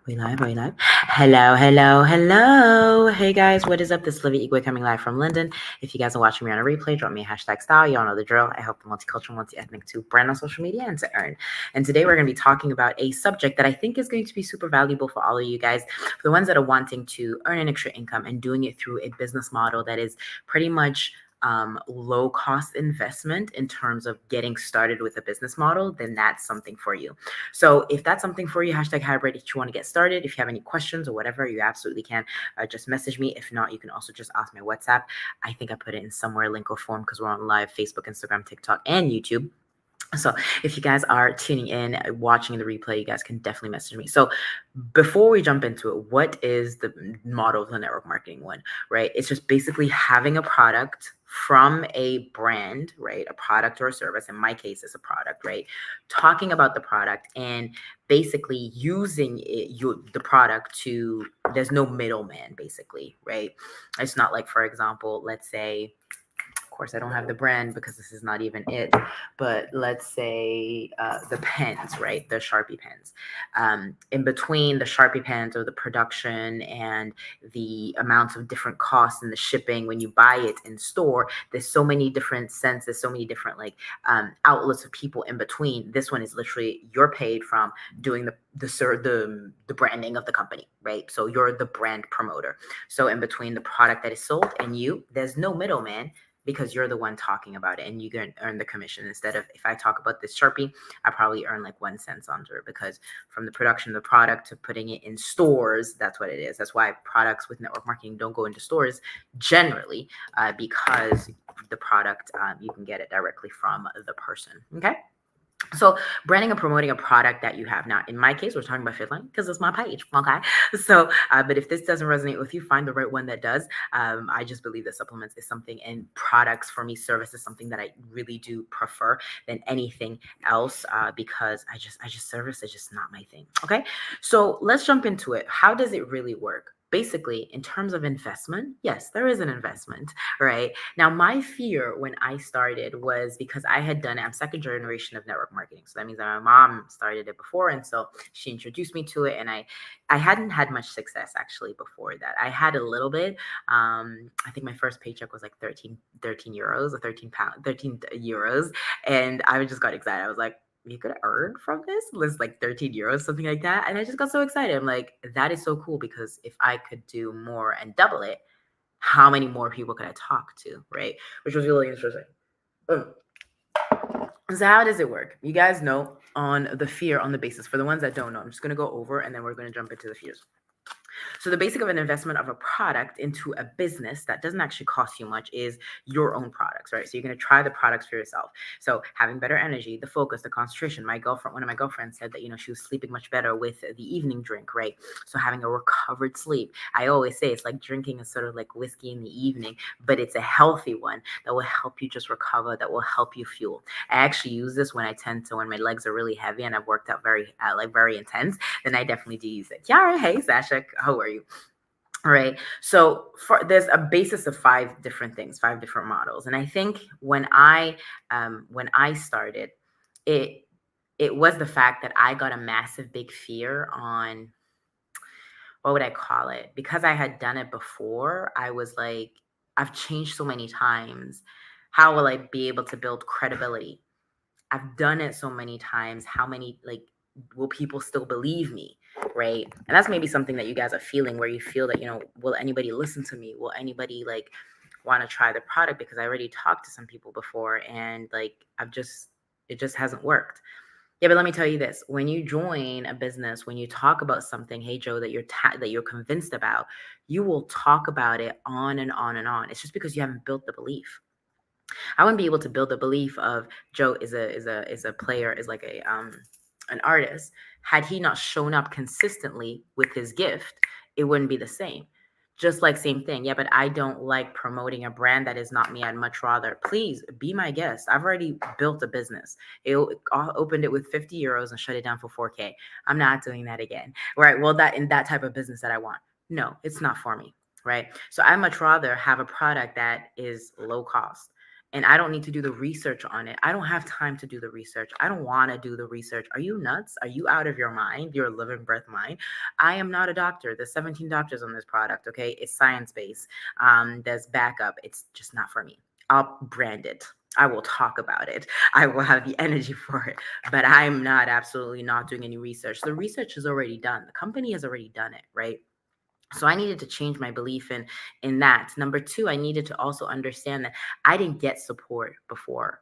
We live, we live. Hello, hello, hello. Hey guys, what is up? This is Livy Igwe coming live from London. If you guys are watching me on a replay, drop me a hashtag style. Y'all know the drill. I help the multicultural, multi-ethnic to brand on social media and to earn. And today we're going to be talking about a subject that I think is going to be super valuable for all of you guys, for the ones that are wanting to earn an extra income and doing it through a business model that is pretty much low cost investment in terms of getting started with a business model, then that's something for you. So if that's something for you, hashtag hybrid, if you want to get started, if you have any questions or whatever, you absolutely can just message me. If not, you can also just ask my WhatsApp. I think I put it in somewhere, link or form, because we're on live Facebook, Instagram, TikTok, and YouTube. So if you guys are tuning in, watching the replay, you guys can definitely message me. So before we jump into it, what is the model of the network marketing one, right? It's just basically having a product from a brand, right? A product or a service. In my case, it's a product, right? Talking about the product and basically using the product to, there's no middleman, basically, right? It's not like, for example, let's say, of course, I don't have the brand because this is not even it, but let's say the pens, right? The Sharpie pens. In between the Sharpie pens or the production and the amounts of different costs and the shipping when you buy it in store, there's so many different scents, there's so many different outlets of people in between. This one is literally you're paid from doing the branding of the company, right? So you're the brand promoter. So in between the product that is sold and you, there's no middleman, because you're the one talking about it and you can earn the commission. Instead of, if I talk about this Sharpie, I probably earn like 1 cent under it, because from the production of the product to putting it in stores, that's what it is. That's why products with network marketing don't go into stores generally, because the product, you can get it directly from the person. Okay. So branding and promoting a product that you have. Now, in my case, we're talking about Fitline because it's my page. Okay. So, but if this doesn't resonate with you, find the right one that does. I just believe that supplements is something, and products for me, service is something that I really do prefer than anything else, because I just service is just not my thing. Okay. So let's jump into it. How does it really work? Basically, in terms of investment, yes, there is an investment, right? Now, my fear when I started was because I had done it. I'm second generation of network marketing. So that means that my mom started it before. And so she introduced me to it. And I hadn't had much success actually before that. I had a little bit. I think my first paycheck was like 13 euros or 13 euros. And I just got excited. I was like, you could earn from this? It's like 13 euros, something like that. And I just got so excited. I'm like, that is so cool, because if I could do more and double it, how many more people could I talk to, right? Which was really interesting. Mm. So how does it work? You guys know on the fear, on the basis. For the ones that don't know, I'm just going to go over and then we're going to jump into the fears. So the basic of an investment of a product into a business that doesn't actually cost you much is your own products, right? So you're going to try the products for yourself. So having better energy, the focus, the concentration. One of my girlfriends said that, she was sleeping much better with the evening drink, right? So having a recovered sleep. I always say it's like drinking a sort of like whiskey in the evening, but it's a healthy one that will help you just recover, that will help you fuel. I actually use this when when my legs are really heavy and I've worked out very intense, then I definitely do use it. Yara, hey Sasha, how are you? All right. So there's a basis of five different things, five different models, and I think when I started, it it was the fact that I got a massive big fear on, what would I call it? Because I had done it before, I was like, I've changed so many times. How will I be able to build credibility? I've done it so many times. How many, will people still believe me? Right. And that's maybe something that you guys are feeling, where you feel that, will anybody listen to me? Will anybody want to try the product? Because I already talked to some people before and it just hasn't worked. Yeah, but let me tell you this: when you join a business, when you talk about something, hey Joe, that you're convinced about, you will talk about it on and on and on. It's just because you haven't built the belief. I wouldn't be able to build a belief of Joe is a player, is like a an artist, had he not shown up consistently with his gift. It wouldn't be the same. Just like same thing. Yeah, but I don't like promoting a brand that is not me. I'd much rather, please be my guest. I've already built a business. Opened it with 50 euros and shut it down for 4K. I'm not doing that again. Right. Well, that in that type of business that I want. No, it's not for me. Right. So I much rather have a product that is low cost and I don't need to do the research on it. I don't have time to do the research. I don't want to do the research. Are you nuts? Are you out of your mind? Your living breath mind. I am not a doctor. There's 17 doctors on this product. Okay. It's science based. There's backup. It's just not for me. I'll brand it. I will talk about it. I will have the energy for it, but I'm not absolutely not doing any research. The research is already done. The company has already done it, right? So I needed to change my belief in that. Number two, I needed to also understand that I didn't get support before,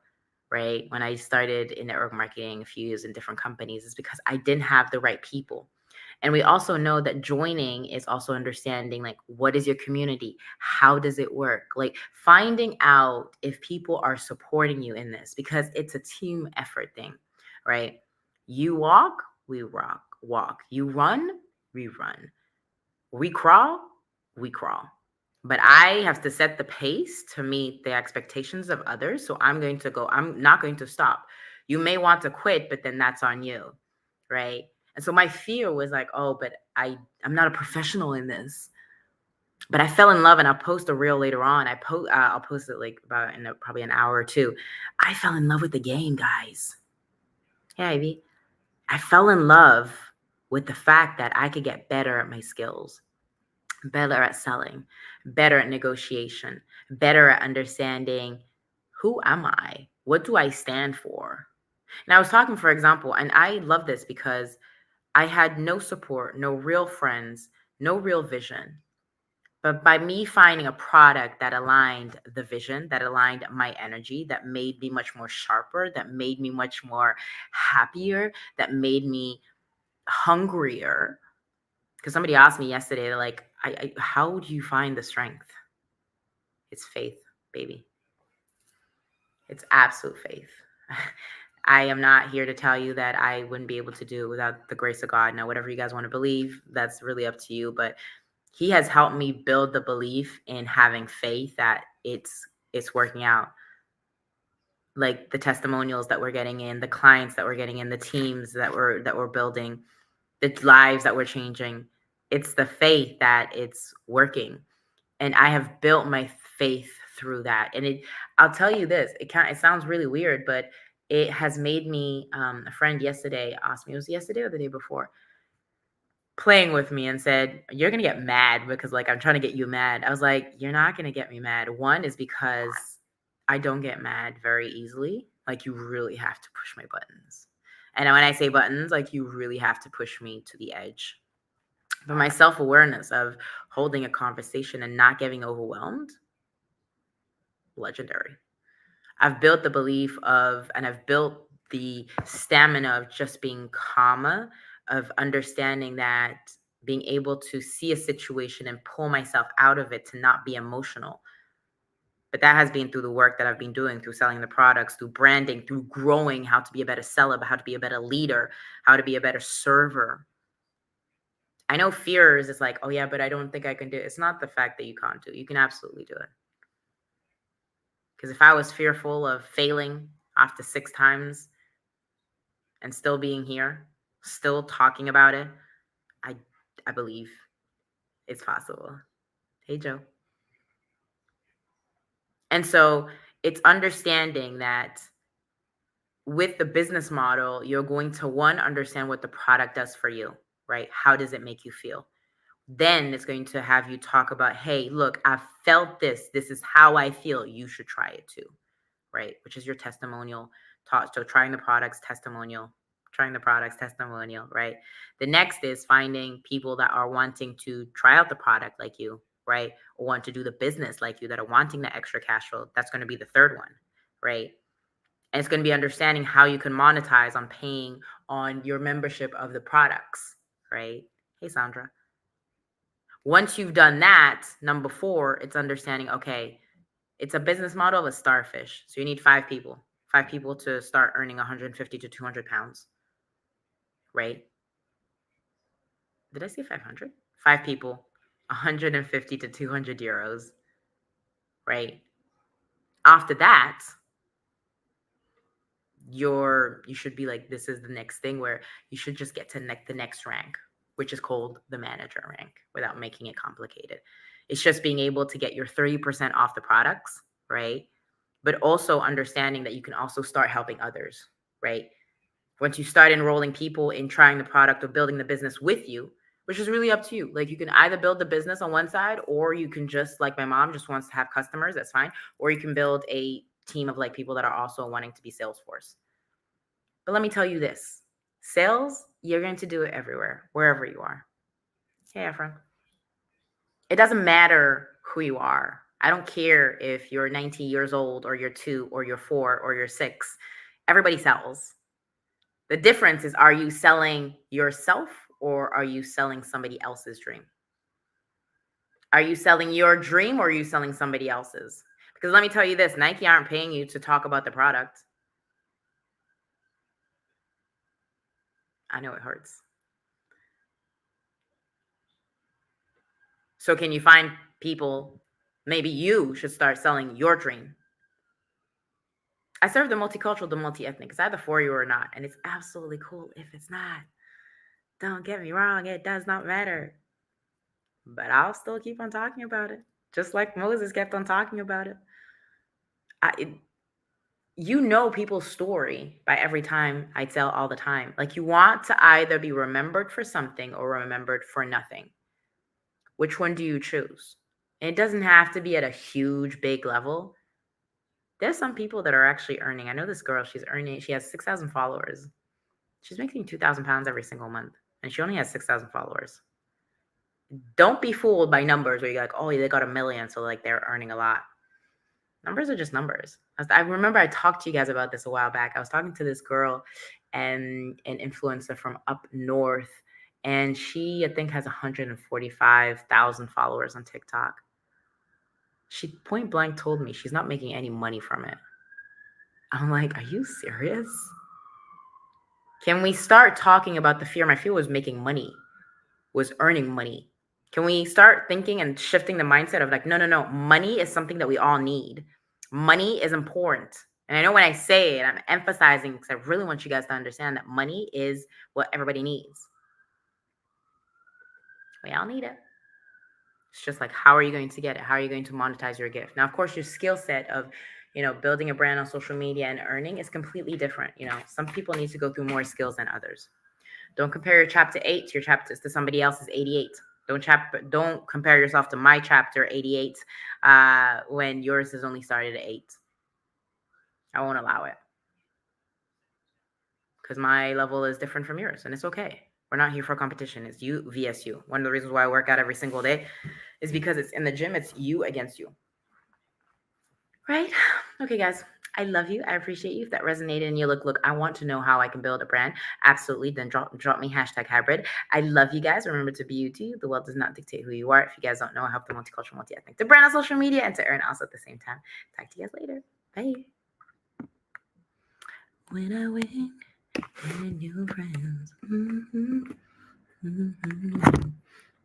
right? When I started in network marketing a few years in different companies, is because I didn't have the right people. And we also know that joining is also understanding, like, what is your community? How does it work? Like, finding out if people are supporting you in this, because it's a team effort thing, right? You walk, we walk. You run, we run. We crawl, we crawl. But I have to set the pace to meet the expectations of others. So I'm going to go, I'm not going to stop. You may want to quit, but then that's on you. Right. And so my fear was like, oh, but I'm not a professional in this. But I fell in love, and I'll post a reel later on. I'll post it like about in probably an hour or two. I fell in love with the game, guys. Yeah, Ivy. I fell in love with the fact that I could get better at my skills, better at selling, better at negotiation, better at understanding, who am I? What do I stand for? And I was talking, for example, and I love this because I had no support, no real friends, no real vision. But by me finding a product that aligned the vision, that aligned my energy, that made me much more sharper, that made me much more happier, that made me hungrier. Because somebody asked me yesterday, they're like, how do you find the strength? It's faith, baby. It's absolute faith. I am not here to tell you that I wouldn't be able to do it without the grace of God. Now, whatever you guys want to believe, that's really up to you. But He has helped me build the belief in having faith that it's working out. Like the testimonials that we're getting in, the clients that we're getting in, the teams that we're building, the lives that we're changing. It's the faith that it's working. And I have built my faith through that. And I'll tell you this, it sounds really weird, but it has made me, a friend yesterday asked me, it was yesterday or the day before, playing with me and said, "You're going to get mad because like I'm trying to get you mad." I was like, "You're not going to get me mad." One is because I don't get mad very easily. Like, you really have to push my buttons. And when I say buttons, like, you really have to push me to the edge. But my self-awareness of holding a conversation and not getting overwhelmed, legendary. I've built the belief of, and I've built the stamina of just being calmer, of understanding that being able to see a situation and pull myself out of it to not be emotional. But that has been through the work that I've been doing, through selling the products, through branding, through growing, how to be a better seller, but how to be a better leader, how to be a better server. I know fears is like, oh yeah, but I don't think I can do it. It's not the fact that you can't do it. You can absolutely do it. Because if I was fearful of failing after 6 times and still being here, still talking about it, I believe it's possible. Hey, Joe. And so it's understanding that with the business model, you're going to, one, understand what the product does for you, right? How does it make you feel? Then it's going to have you talk about, hey, look, I've felt this. This is how I feel. You should try it too, right? Which is your testimonial. So trying the products, testimonial, right? The next is finding people that are wanting to try out the product like you, right? Or want to do the business like you, that are wanting the extra cash flow. That's going to be the third one, right? And it's going to be understanding how you can monetize on paying on your membership of the products, right? Hey, Sandra. Once you've done that, number 4, it's understanding, okay, it's a business model of a starfish. So you need 5 people to start earning 150 to 200 pounds, right? Did I say 500? 5 people, 150 to 200 euros, right? After that, you should be like, this is the next thing where you should just get to the next rank, which is called the manager rank, without making it complicated. It's just being able to get your 30% off the products, right? but also understanding that you can also start helping others, right? Once you start enrolling people in trying the product or building the business with you, which is really up to you. Like you can either build the business on one side, or you can just, like my mom just wants to have customers, that's fine. Or you can build a team of like people that are also wanting to be Salesforce. But let me tell you this, sales, you're going to do it everywhere, wherever you are. Hey, Efren. It doesn't matter who you are. I don't care if you're 19 years old or you're 2 or you're 4 or you're 6. Everybody sells. The difference is, are you selling yourself or are you selling somebody else's dream? Are you selling your dream or are you selling somebody else's? Because let me tell you this, Nike aren't paying you to talk about the product. I know it hurts. So can you find people, maybe you should start selling your dream. I serve the multicultural, the multi-ethnic. It's either for you or not. And it's absolutely cool if it's not. Don't get me wrong, it does not matter. But I'll still keep on talking about it. Just like Moses kept on talking about it. You know people's story by every time I tell all the time. Like you want to either be remembered for something or remembered for nothing. Which one do you choose? And it doesn't have to be at a huge, big level. There's some people that are actually earning. I know this girl, she has 6,000 followers. She's making 2,000 pounds every single month. And she only has 6,000 followers. Don't be fooled by numbers where you're like, oh, they got 1 million, so like they're earning a lot. Numbers are just numbers. I remember I talked to you guys about this a while back. I was talking to this girl and an influencer from up north, and she, I think, has 145,000 followers on TikTok. She point blank told me she's not making any money from it. I'm like, are you serious? Can we start talking about the fear? My fear was making money, was earning money. Can we start thinking and shifting the mindset of like, no, money is something that we all need. Money is important. And I know when I say it, I'm emphasizing because I really want you guys to understand that money is what everybody needs. We all need it. It's just like, how are you going to get it? How are you going to monetize your gift? Now, of course, your skill set of, building a brand on social media and earning is completely different. Some people need to go through more skills than others. Don't compare your chapter 8 to your chapters to somebody else's 88. Don't compare yourself to my chapter 88 when yours has only started at 8. I won't allow it. Because my level is different from yours, and it's okay. We're not here for competition. It's you vs you. One of the reasons why I work out every single day is because it's in the gym. It's you against you. Right? Okay, guys. I love you. I appreciate you. If that resonated and you look, I want to know how I can build a brand. Absolutely. Then drop me #hybrid. I love you guys. Remember to be you too. The world does not dictate who you are. If you guys don't know, I help the multicultural, multi-ethnic to brand on social media and to earn also at the same time. Talk to you guys later. Bye. When I win, and new friends.